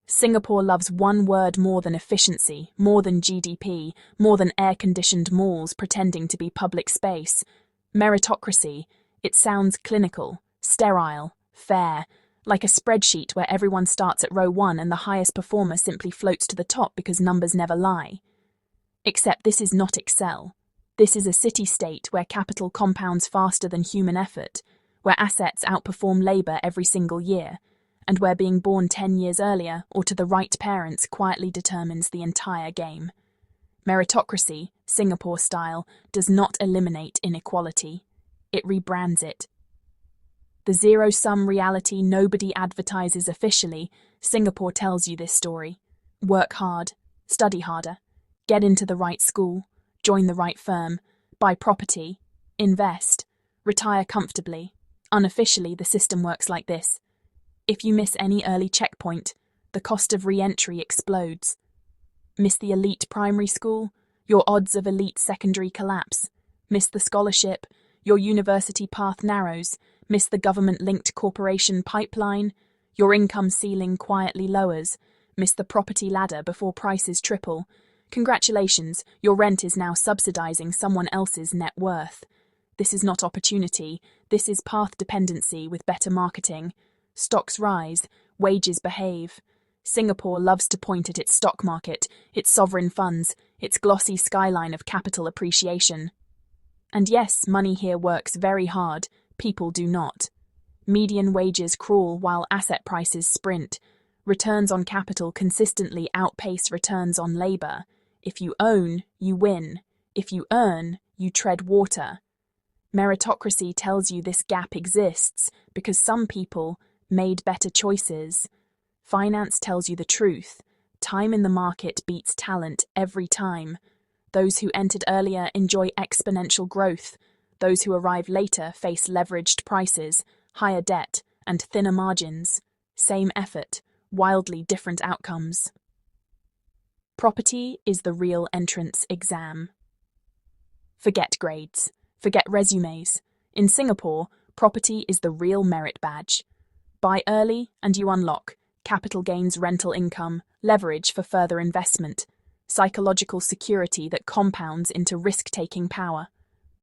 Singapore loves one word more than efficiency, more than GDP, more than air-conditioned malls pretending to be public space. Meritocracy. It sounds clinical, sterile, fair, like a spreadsheet where everyone starts at row 1 and the highest performer simply floats to the top because numbers never lie. Except this is not Excel. This is a city-state where capital compounds faster than human effort, where assets outperform labour every single year, and where being born 10 years earlier or to the right parents quietly determines the entire game. Meritocracy, Singapore style, does not eliminate inequality. It rebrands it. The zero-sum reality nobody advertises officially, Singapore tells you this story. Work hard, study harder, get into the right school, join the right firm, buy property, invest, retire comfortably. Unofficially, the system works like this. If you miss any early checkpoint, the cost of re-entry explodes. Miss the elite primary school, your odds of elite secondary collapse. Miss the scholarship, your university path narrows. Miss the government-linked corporation pipeline, your income ceiling quietly lowers. Miss the property ladder before prices triple. Congratulations, your rent is now subsidizing someone else's net worth. This is not opportunity, this is path dependency with better marketing. Stocks rise, wages behave. Singapore loves to point at its stock market, its sovereign funds, its glossy skyline of capital appreciation. And yes, money here works very hard, people do not. Median wages crawl while asset prices sprint. Returns on capital consistently outpace returns on labour. If you own, you win. If you earn, you tread water. Meritocracy tells you this gap exists because some people made better choices. Finance tells you the truth. Time in the market beats talent every time. Those who entered earlier enjoy exponential growth. Those who arrive later face leveraged prices, higher debt, and thinner margins. Same effort, wildly different outcomes. Property is the real entrance exam. Forget grades. Forget resumes. In Singapore, property is the real merit badge. Buy early and you unlock capital gains, rental income, leverage for further investment, psychological security that compounds into risk-taking power.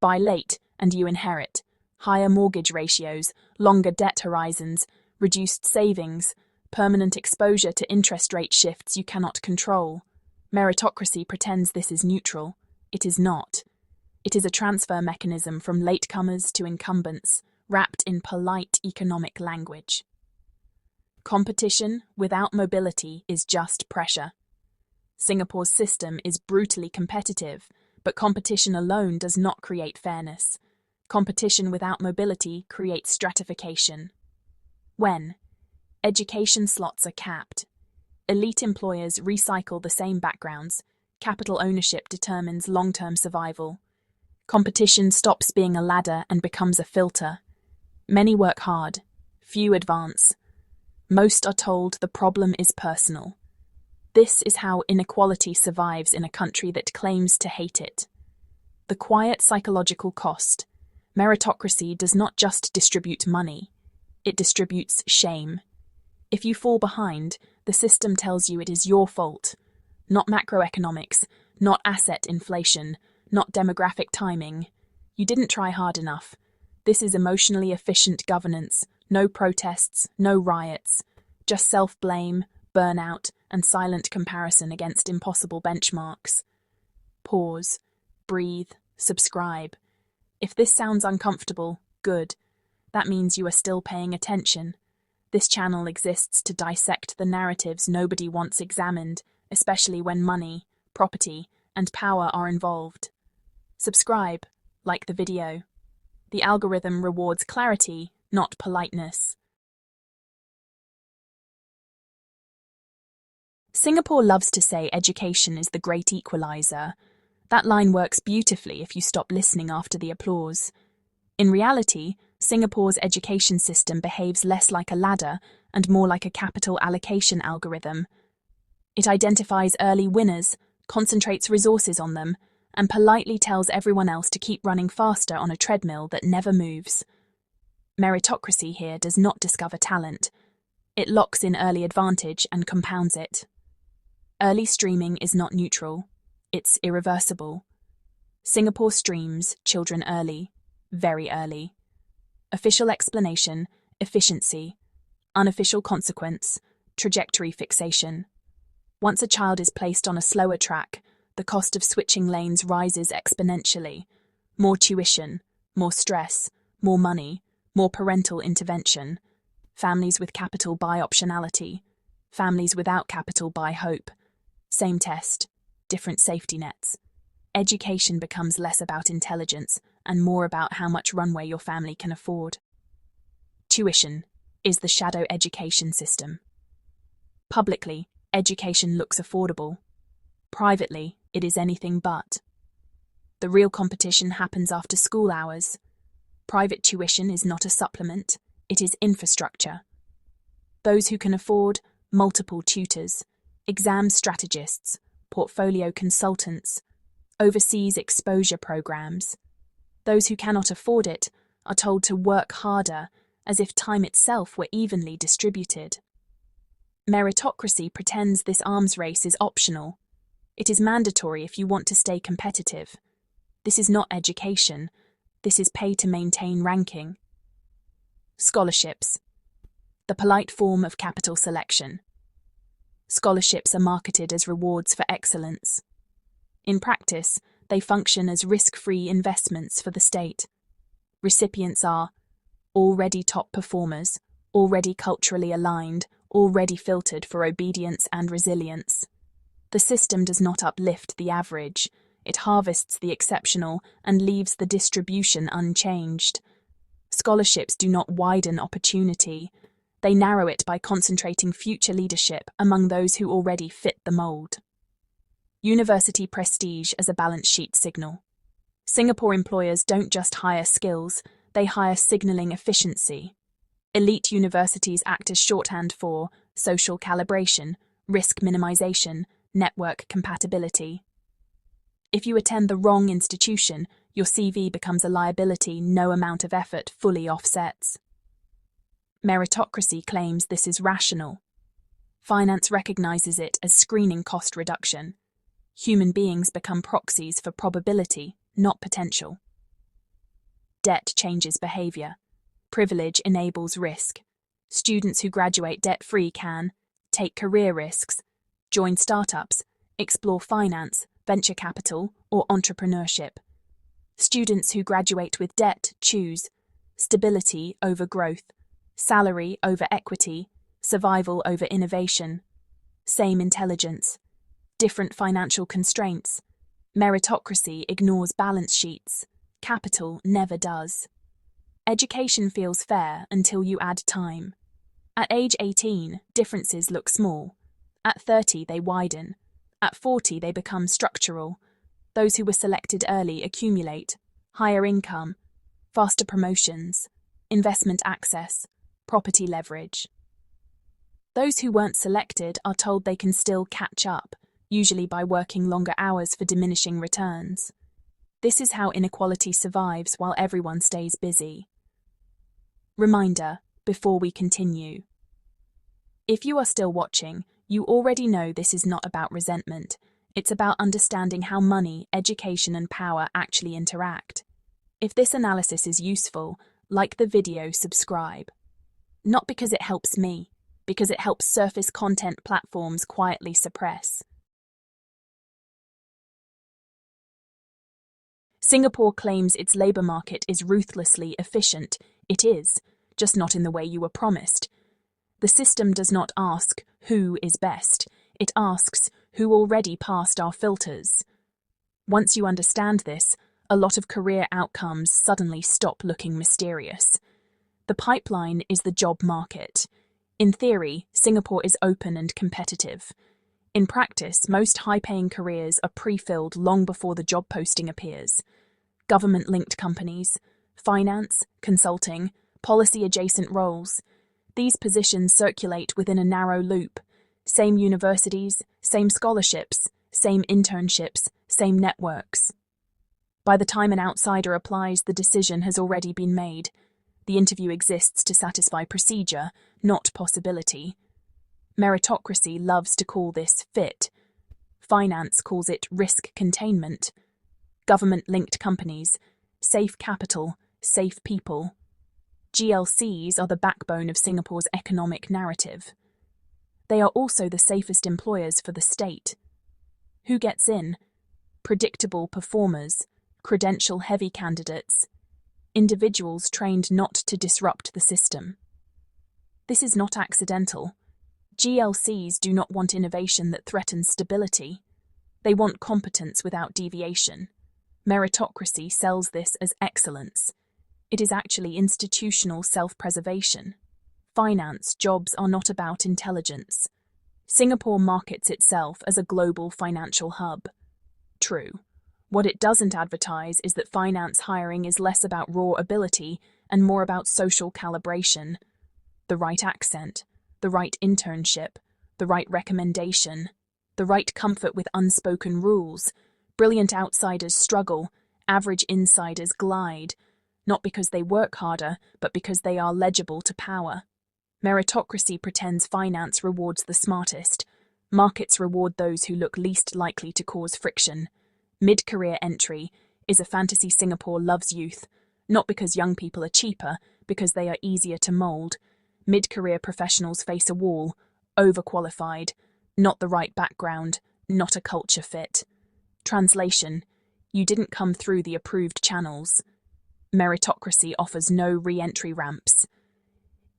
Buy late and you inherit higher mortgage ratios, longer debt horizons, reduced savings, permanent exposure to interest rate shifts you cannot control. Meritocracy pretends this is neutral. It is not. It is a transfer mechanism from latecomers to incumbents, wrapped in polite economic language. Competition without mobility is just pressure. Singapore's system is brutally competitive, but competition alone does not create fairness. Competition without mobility creates stratification. When education slots are capped, elite employers recycle the same backgrounds, capital ownership determines long-term survival. Competition stops being a ladder and becomes a filter. Many work hard, few advance. Most are told the problem is personal. This is how inequality survives in a country that claims to hate it. The quiet psychological cost. Meritocracy does not just distribute money, it distributes shame. If you fall behind, the system tells you it is your fault. Not macroeconomics, not asset inflation, not demographic timing. You didn't try hard enough. This is emotionally efficient governance, no protests, no riots, just self-blame, burnout, and silent comparison against impossible benchmarks. Pause, breathe, subscribe. If this sounds uncomfortable, good. That means you are still paying attention. This channel exists to dissect the narratives nobody wants examined, especially when money, property, and power are involved. Subscribe, like the video. The algorithm rewards clarity, not politeness. Singapore loves to say education is the great equalizer. That line works beautifully if you stop listening after the applause. In reality, Singapore's education system behaves less like a ladder and more like a capital allocation algorithm. It identifies early winners, concentrates resources on them, and politely tells everyone else to keep running faster on a treadmill that never moves. Meritocracy here does not discover talent. It locks in early advantage and compounds it. Early streaming is not neutral, it's irreversible. Singapore streams children early, very early. Official explanation, efficiency. Unofficial consequence, trajectory fixation. Once a child is placed on a slower track, the cost of switching lanes rises exponentially. More tuition, more stress, more money, more parental intervention. Families with capital buy optionality. Families without capital buy hope. Same test, different safety nets. Education becomes less about intelligence and more about how much runway your family can afford. Tuition is the shadow education system. Publicly, education looks affordable. Privately, it is anything but. The real competition happens after school hours. Private tuition is not a supplement, it is infrastructure. Those who can afford multiple tutors, exam strategists, portfolio consultants, overseas exposure programs. Those who cannot afford it are told to work harder, as if time itself were evenly distributed. Meritocracy pretends this arms race is optional. It is mandatory if you want to stay competitive. This is not education. This is pay to maintain ranking. Scholarships. The polite form of capital selection. Scholarships are marketed as rewards for excellence. In practice, they function as risk-free investments for the state. Recipients are already top performers, already culturally aligned, already filtered for obedience and resilience. The system does not uplift the average. It harvests the exceptional and leaves the distribution unchanged. Scholarships do not widen opportunity. They narrow it by concentrating future leadership among those who already fit the mold. University prestige as a balance sheet signal. Singapore employers don't just hire skills, they hire signalling efficiency. Elite universities act as shorthand for social calibration, risk minimization, network compatibility. If you attend the wrong institution, your CV becomes a liability no amount of effort fully offsets. Meritocracy claims this is rational. Finance recognizes it as screening cost reduction. Human beings become proxies for probability, not potential. Debt changes behavior. Privilege enables risk. Students who graduate debt-free can take career risks, join startups, explore finance, venture capital, or entrepreneurship. Students who graduate with debt choose stability over growth, salary over equity, survival over innovation. Same intelligence, different financial constraints. Meritocracy ignores balance sheets. Capital never does. Education feels fair until you add time. At age 18, differences look small. At 30, they widen. At 40, they become structural. Those who were selected early accumulate higher income, faster promotions, investment access, property leverage. Those who weren't selected are told they can still catch up, usually by working longer hours for diminishing returns. This is how inequality survives while everyone stays busy. Reminder, before we continue. If you are still watching, you already know this is not about resentment. It's about understanding how money, education, and power actually interact. If this analysis is useful, like the video, subscribe. Not because it helps me, because it helps surface content platforms quietly suppress. Singapore claims its labour market is ruthlessly efficient. It is, just not in the way you were promised. The system does not ask who is best. It asks who already passed our filters. Once you understand this, a lot of career outcomes suddenly stop looking mysterious. The pipeline is the job market. In theory, Singapore is open and competitive. In practice, most high-paying careers are pre-filled long before the job posting appears. Government-linked companies, finance, consulting, policy-adjacent roles. These positions circulate within a narrow loop. Same universities, same scholarships, same internships, same networks. By the time an outsider applies, the decision has already been made. The interview exists to satisfy procedure, not possibility. Meritocracy loves to call this fit. Finance calls it risk containment. Government-linked companies, safe capital, safe people. GLCs are the backbone of Singapore's economic narrative. They are also the safest employers for the state. Who gets in? Predictable performers, credential-heavy candidates, individuals trained not to disrupt the system. This is not accidental. GLCs do not want innovation that threatens stability. They want competence without deviation. Meritocracy sells this as excellence. It is actually institutional self-preservation. Finance jobs are not about intelligence. Singapore markets itself as a global financial hub. True. What it doesn't advertise is that finance hiring is less about raw ability and more about social calibration. The right accent, the right internship, the right recommendation, the right comfort with unspoken rules. Brilliant outsiders struggle, average insiders glide, not because they work harder, but because they are legible to power. Meritocracy pretends finance rewards the smartest. Markets reward those who look least likely to cause friction. Mid-career entry is a fantasy Singapore loves youth, not because young people are cheaper, because they are easier to mould. Mid-career professionals face a wall, overqualified, not the right background, not a culture fit. Translation: you didn't come through the approved channels. Meritocracy offers no re-entry ramps.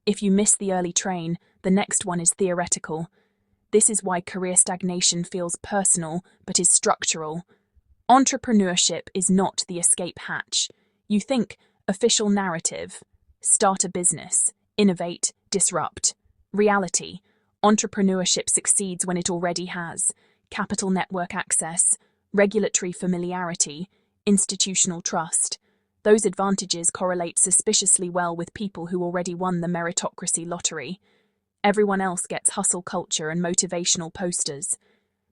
If you miss the early train, the next one is theoretical. This is why career stagnation feels personal, but is structural. Entrepreneurship is not the escape hatch. You think, official narrative, start a business, innovate, disrupt. Reality: entrepreneurship succeeds when it already has capital network access, regulatory familiarity, institutional trust. Those advantages correlate suspiciously well with people who already won the meritocracy lottery. Everyone else gets hustle culture and motivational posters.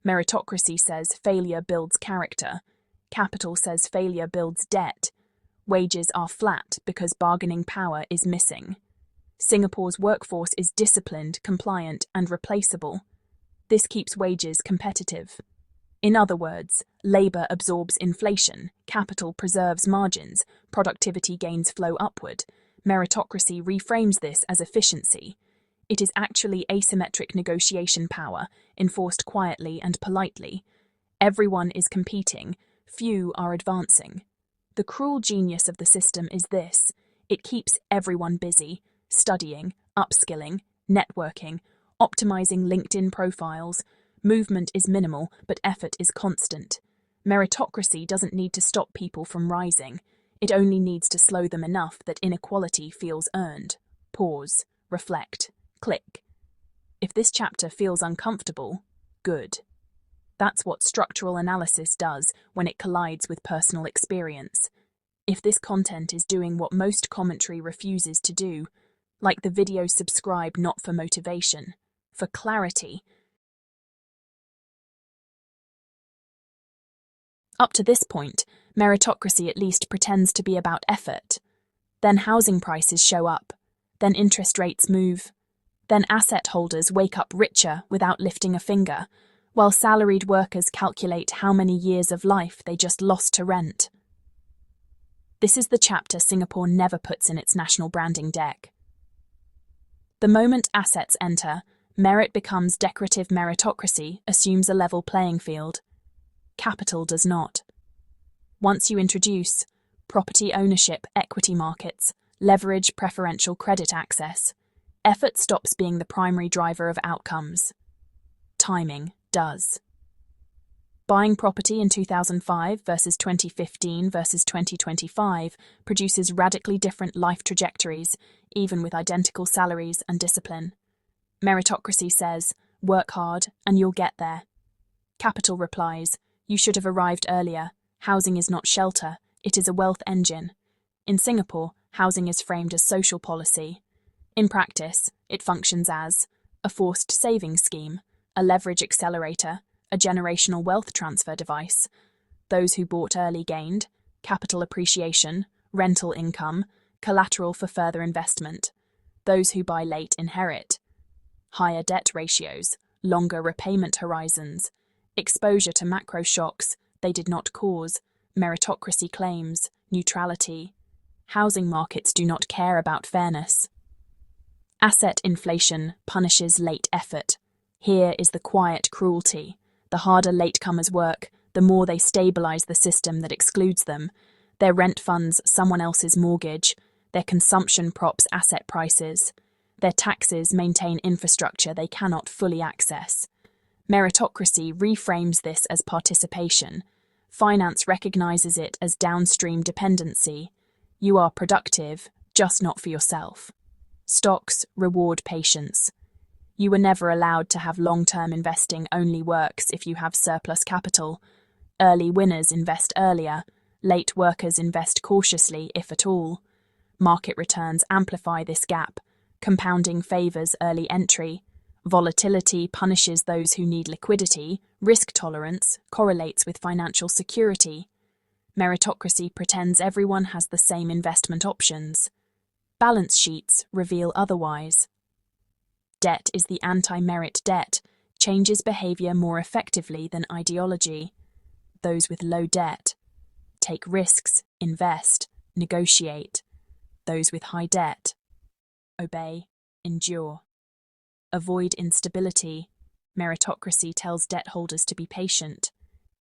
Meritocracy says failure builds character. Capital says failure builds debt. Wages are flat because bargaining power is missing. Singapore's workforce is disciplined, compliant, and replaceable. This keeps wages competitive. In other words, labour absorbs inflation, capital preserves margins, productivity gains flow upward. Meritocracy reframes this as efficiency. It is actually asymmetric negotiation power, enforced quietly and politely. Everyone is competing, few are advancing. The cruel genius of the system is this: it keeps everyone busy, studying, upskilling, networking, optimizing LinkedIn profiles. Movement is minimal, but effort is constant. Meritocracy doesn't need to stop people from rising. It only needs to slow them enough that inequality feels earned. Pause, reflect, click. If this chapter feels uncomfortable, good. That's what structural analysis does when it collides with personal experience. If this content is doing what most commentary refuses to do, like the video, subscribe not for motivation, for clarity. Up to this point, meritocracy at least pretends to be about effort. Then housing prices show up. Then interest rates move. Then asset holders wake up richer without lifting a finger, while salaried workers calculate how many years of life they just lost to rent. This is the chapter Singapore never puts in its national branding deck. The moment assets enter, merit becomes decorative. Meritocracy assumes a level playing field. Capital does not. Once you introduce property ownership, equity markets, leverage, preferential credit access, effort stops being the primary driver of outcomes. Timing does. Buying property in 2005 versus 2015 versus 2025 produces radically different life trajectories, even with identical salaries and discipline. Meritocracy says, work hard and you'll get there. Capital replies, you should have arrived earlier. Housing is not shelter, it is a wealth engine. In Singapore, housing is framed as social policy. In practice, it functions as a forced savings scheme, a leverage accelerator, a generational wealth transfer device. Those who bought early gained, capital appreciation, rental income, collateral for further investment. Those who buy late inherit. Higher debt ratios, longer repayment horizons, exposure to macro shocks they did not cause, meritocracy claims, neutrality. Housing markets do not care about fairness. Asset inflation punishes late effort. Here is the quiet cruelty. The harder latecomers work, the more they stabilize the system that excludes them. Their rent funds someone else's mortgage. Their consumption props asset prices. Their taxes maintain infrastructure they cannot fully access. Meritocracy reframes this as participation. Finance recognizes it as downstream dependency. You are productive, just not for yourself. Stocks reward patience. You were never allowed to have long-term investing only works if you have surplus capital. Early winners invest earlier. Late workers invest cautiously, if at all. Market returns amplify this gap. Compounding favors early entry. Volatility punishes those who need liquidity. Risk tolerance correlates with financial security. Meritocracy pretends everyone has the same investment options. Balance sheets reveal otherwise. Debt is the anti-merit debt, changes behavior more effectively than ideology. Those with low debt take risks, invest, negotiate. Those with high debt obey, endure. Avoid instability. Meritocracy tells debt holders to be patient.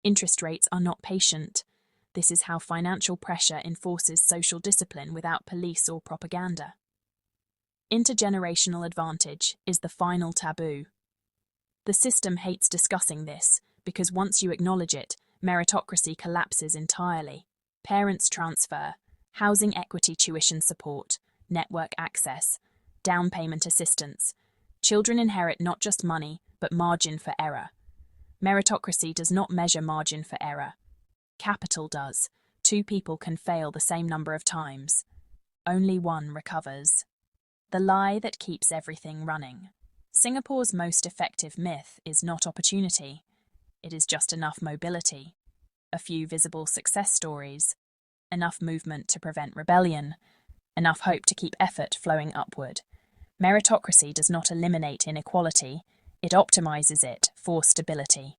Interest rates are not patient. This is how financial pressure enforces social discipline without police or propaganda. Intergenerational advantage is the final taboo. The system hates discussing this because once you acknowledge it, meritocracy collapses entirely. Parents transfer, housing equity tuition support, network access, down payment assistance. Children inherit not just money, but margin for error. Meritocracy does not measure margin for error. Capital does. 2 people can fail the same number of times. Only one recovers. The lie that keeps everything running. Singapore's most effective myth is not opportunity. It is just enough mobility. A few visible success stories. Enough movement to prevent rebellion. Enough hope to keep effort flowing upward. Meritocracy does not eliminate inequality. It optimizes it for stability.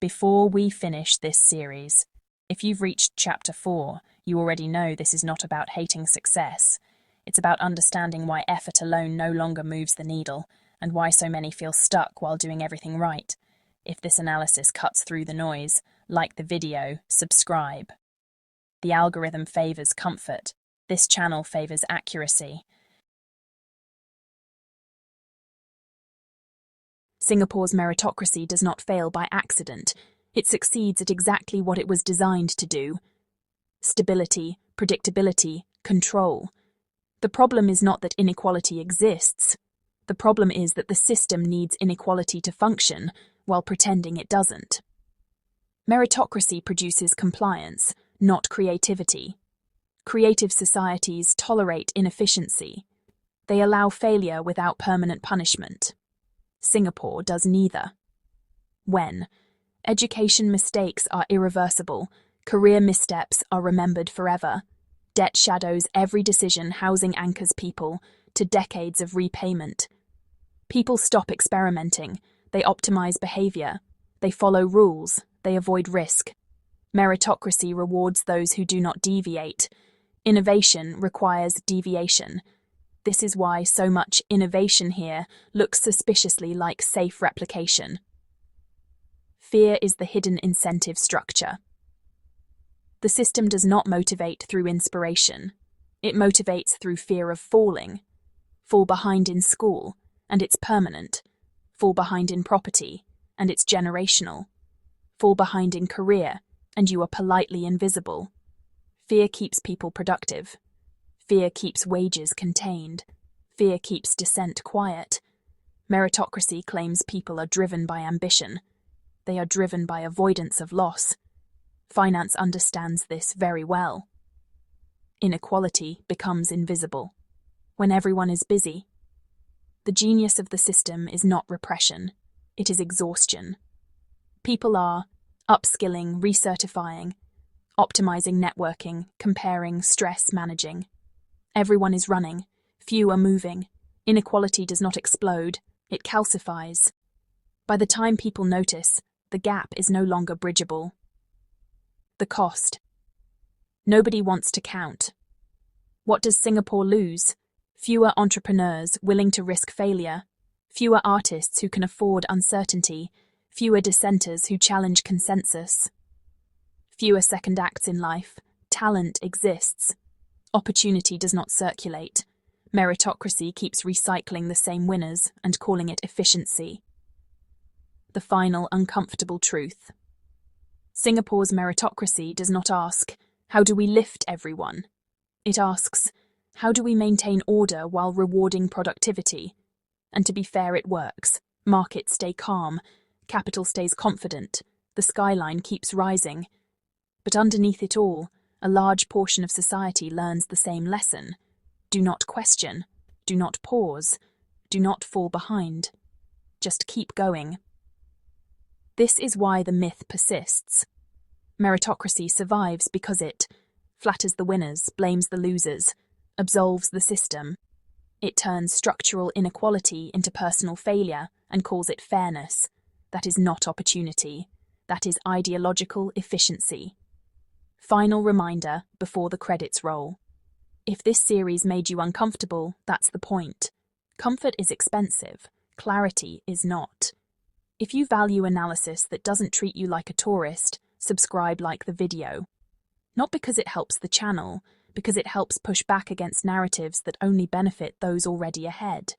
Before we finish this series, if you've reached Chapter 4, you already know this is not about hating success. It's about understanding why effort alone no longer moves the needle, and why so many feel stuck while doing everything right. If this analysis cuts through the noise, like the video, subscribe. The algorithm favors comfort. This channel favors accuracy. Singapore's meritocracy does not fail by accident. It succeeds at exactly what it was designed to do. Stability, predictability, control. The problem is not that inequality exists. The problem is that the system needs inequality to function, while pretending it doesn't. Meritocracy produces compliance, not creativity. Creative societies tolerate inefficiency. They allow failure without permanent punishment. Singapore does neither. When education mistakes are irreversible, career missteps are remembered forever. Debt shadows every decision, housing anchors people to decades of repayment. People stop experimenting, they optimize behavior, they follow rules, they avoid risk. Meritocracy rewards those who do not deviate. Innovation requires deviation. This is why so much innovation here looks suspiciously like safe replication. Fear is the hidden incentive structure. The system does not motivate through inspiration. It motivates through fear of falling. Fall behind in school, and it's permanent. Fall behind in property, and it's generational. Fall behind in career, and you are politely invisible. Fear keeps people productive. Fear keeps wages contained. Fear keeps dissent quiet. Meritocracy claims people are driven by ambition. They are driven by avoidance of loss. Finance understands this very well. Inequality becomes invisible when everyone is busy. The genius of the system is not repression, it is exhaustion. People are upskilling, recertifying, optimizing networking, comparing, stress managing. Everyone is running. Few are moving. Inequality does not explode. It calcifies. By the time people notice, the gap is no longer bridgeable. The cost. Nobody wants to count. What does Singapore lose? Fewer entrepreneurs willing to risk failure. Fewer artists who can afford uncertainty. Fewer dissenters who challenge consensus. Fewer second acts in life. Talent exists. Opportunity does not circulate. Meritocracy keeps recycling the same winners and calling it efficiency. The final uncomfortable truth. Singapore's meritocracy does not ask, how do we lift everyone? It asks, how do we maintain order while rewarding productivity? And to be fair, it works. Markets stay calm. Capital stays confident. The skyline keeps rising. But underneath it all, a large portion of society learns the same lesson. Do not question. Do not pause. Do not fall behind. Just keep going. This is why the myth persists. Meritocracy survives because it flatters the winners, blames the losers, absolves the system. It turns structural inequality into personal failure and calls it fairness. That is not opportunity. That is ideological efficiency. Final reminder before the credits roll. If this series made you uncomfortable, that's the point. Comfort is expensive. Clarity is not. If you value analysis that doesn't treat you like a tourist, subscribe, like the video. Not because it helps the channel, because it helps push back against narratives that only benefit those already ahead.